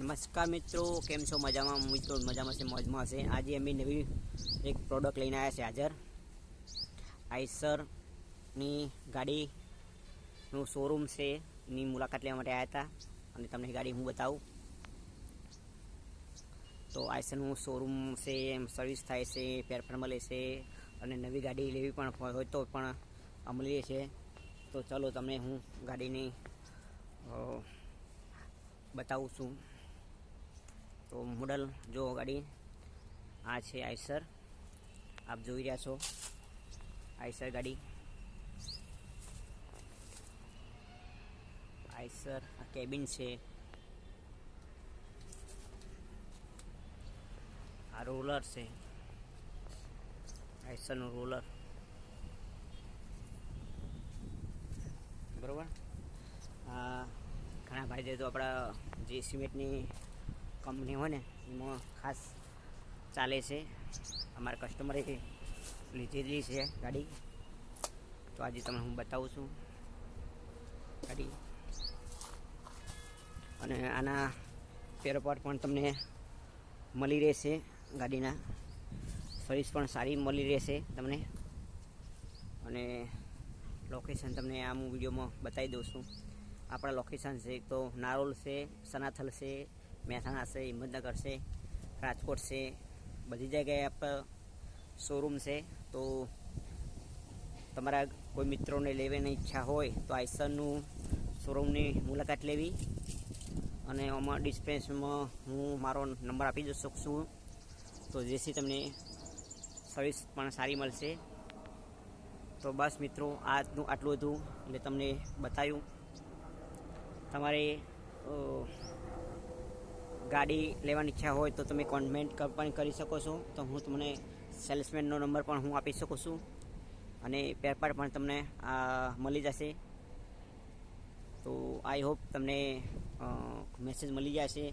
નમસ્કાર મિત્રો, કેમ છો? મજામાં? મિત્રો મજામાં છે, મોજમાં હશે. આજે અમે નવી એક પ્રોડક્ટ લઈને આવ્યા છે. હાજર આઈસરની ગાડીનું શોરૂમ છે, એની મુલાકાત લેવા માટે આવ્યા હતા અને તમને ગાડી હું બતાવું. તો આઈસરનું શોરૂમ છે, સર્વિસ થાય છે, ફેરફાર મળે છે અને નવી ગાડી લેવી પણ હોય તો પણ મળી છે. તો ચાલો તમને હું ગાડીની બતાવું છું. તો મોડલ જો ગાડી આ છે આઈસર, આપ જોઈ રહ્યા છો આઈસર ગાડી. આઈસર આ કેબિન છે, આ રોલર છે, આઈસરનું રોલર બરોબર. ઘણા ભાઈ તો આપણા જે સિમેન્ટની કંપની હોય ને એમાં ખાસ ચાલે છે. અમારા કસ્ટમરે લીધેલી છે ગાડી, તો આજે તમને હું બતાવું છું ગાડી. અને આના સ્પેરપાર્ટ પણ તમને મળી રહેશે. ગાડીના સર્વિસ પણ સારી મળી રહેશે તમને. અને લોકેશન તમને આ હું વિડીયોમાં બતાવી દઉં છું. આપણા લોકેશન છે તો નારોલ છે, સનાથલ છે, મહેસાણા છે, હિંમતનગર છે, રાજકોટ છે, બધી જગ્યાએ આપણા શોરૂમ છે. તો તમારા કોઈ મિત્રોને લેવાની ઈચ્છા હોય તો આઈસરનું શોરૂમની મુલાકાત લેવી. અને આમાં ડિસ્પેન્સમાં હું મારો નંબર આપી શકું, તો જેથી તમને સર્વિસ પણ સારી મળશે. તો બસ મિત્રો, આજનું આટલું હતું એટલે તમને બતાવ્યું. તમારે ગાડી લેવાની ઈચ્છા હોય તો તમે કોન્ટેક્ટ પણ કરી શકો છો. તો હું તમને સેલ્સમેનનો નંબર પણ હું આપી શકું છું અને પેપર પણ તમને મળી જશે. તો આઈ હોપ તમને મેસેજ મળી જશે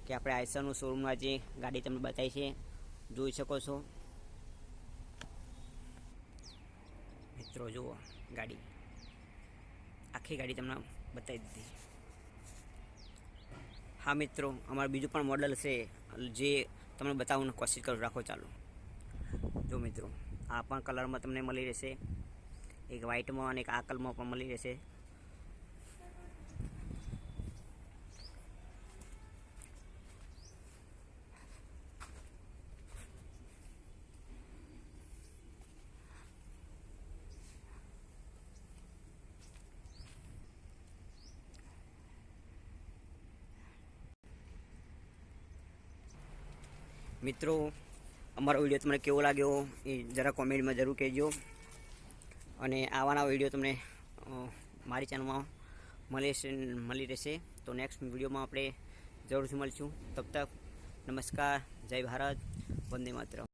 કે આપણે આઈસરનું શોરૂમમાં જે ગાડી તમને બતાવી છે જોઈ શકો છો. મિત્રો જુઓ ગાડી, આખી ગાડી તમને બતાવી દીધી. હા મિત્રો, અમારું બીજું પણ મોડલ છે જે તમને બતાવવાની કોશિશ કરું. રાખો ચાલો. જો મિત્રો, આ પણ કલરમાં તમને મળી રહેશે, એક વ્હાઇટમાં અને એક આ કલરમાં પણ મળી રહેશે. મિત્રો, અમારો વિડીયો તમને કેવો લાગ્યો એ જરા કોમેન્ટમાં જરૂર કહેજો. અને આવાના વિડીયો તમને મારી ચેનલમાં મળી રહેશે. તો નેક્સ્ટ વિડીયોમાં આપણે જરૂરથી મળીશું. તબ તક નમસ્કાર, જય ભારત, વંદે માતરમ.